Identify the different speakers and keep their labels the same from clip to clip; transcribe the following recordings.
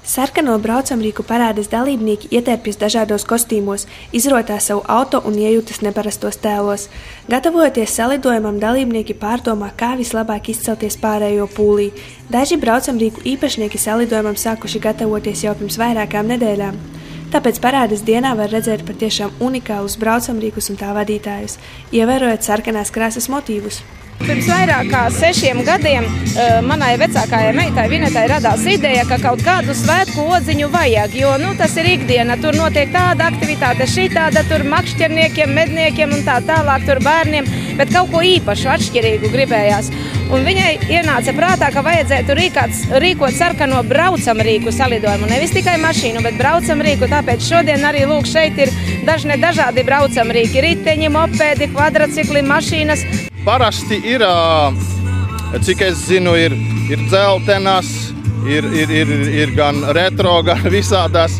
Speaker 1: Sarkano braucamrīku parādes dalībnieki ietērpjas dažādos kostīmos, izrotā savu auto un iejūtas neparastos tēlos. Gatavojoties salidojumam, dalībnieki pārdomā, kā vislabāk izcelties pārējo pūlī. Daži braucamrīku īpašnieki salidojumam sākuši gatavoties jau pirms vairākām nedēļām. Tāpēc parādes dienā var redzēt patiešām unikālus braucamrīkus un tā vadītājus, ievērojot sarkanās krāsas motīvus.
Speaker 2: Pirms vairāk kā 6 gadiem manai vecākajai meitai Vinetai radās ideja, ka kaut kādu svētku odziņu vajag, jo tas ir ikdiena, tur notiek tāda aktivitāte, šī tāda, tur makšķerniekiem, medniekiem un tā tālāk, tur bērniem, bet kaut ko īpašu, atšķirīgu gribējās. Un viņai ienāca prātā, ka vajadzētu rīkot sarkano braucamrīku salidojumu, nevis tikai mašīnu, bet braucamrīku, tāpēc šodien arī lūk šeit ir dažādi braucamrīki, riteņi, mopēdi, kvadracikli, mašīnas.
Speaker 3: Parasti ir, cik es zinu, ir dzeltenas, ir gan retro, gan visādās.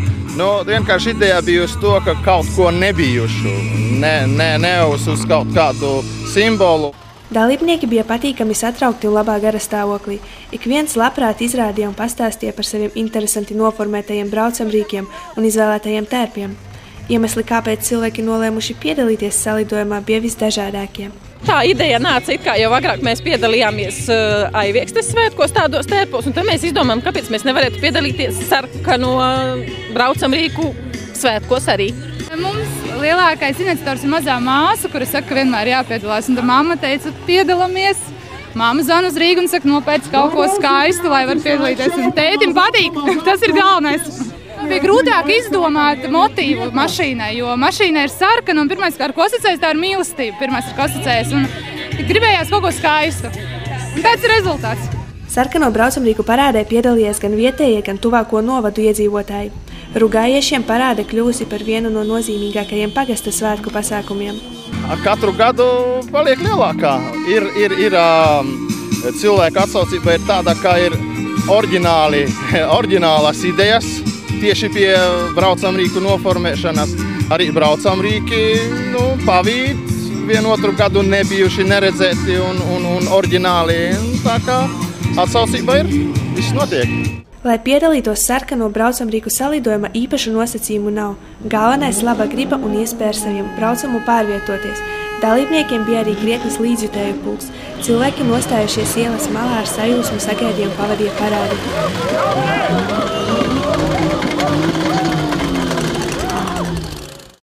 Speaker 3: Vienkārši ideja bijusi to, ka kaut ko nebijušu, ne uz kaut kādu simbolu.
Speaker 1: Dalībnieki bija patīkami satraukti un labā gara stāvoklī. Ik viens labprāt izrādīja un pastāstīja par saviem interesanti noformētajiem braucamrīkiem un izvēlētajiem tērpiem. Iemesli, kāpēc cilvēki nolēmuši piedalīties salidojumā, bija visdažādākie.
Speaker 4: Tā ideja nāca it kā jau agrāk mēs piedalījāmies Aiviekstes svētkos tādos tērpos, un tad mēs izdomājām, kāpēc mēs nevarētu piedalīties sarkano braucamrīku svētkos arī.
Speaker 5: Mums lielākais iniciators ir mazā māsa, kura saka, ka vienmēr jāpiedalās, un tad mamma teica, piedalāmies. Mamma zvan uz Rīgu un saka, nopēc kaut ko skaistu, lai var piedalīties, un tētim patīk, tas ir galvenais. Bija grūtāk izdomāt motīvu mašīnai, jo mašīna ir sarkana un pirmais, ar ko asociējas, tā ir mīlestība. Pirmais, ar ko asociējas, un gribējās kaut ko skaistu. Un tāds ir rezultāts.
Speaker 1: Sarkano braucamrīku parādē piedalījies gan vietējie, gan tuvāko novadu iedzīvotāji. Rugājiešiem parāde kļūsi par vienu no nozīmīgākajiem pagasta svētku pasākumiem.
Speaker 3: Ar katru gadu paliek lielākā. Ir cilvēku atsaucība ir tāda, ka ir oriģinālas idejas, tieši pie braucamrīku noformēšanas. Arī braucamrīki pavīd vienotru gadu nebijuši neredzēti un oriģināli. Tā kā atsaucība ir, viss notiek.
Speaker 1: Lai piedalītos sarkano braucamrīku salidojuma, īpašu nosacījumu nav. Galvenais laba griba un iespēja ar saviem braucamu pārvietoties. Dalībniekiem bija arī krietnes līdzjutēju pulks. Cilvēki nostājušies ielas malā ar sajūsmu sagaidījumu pavadīja parādi.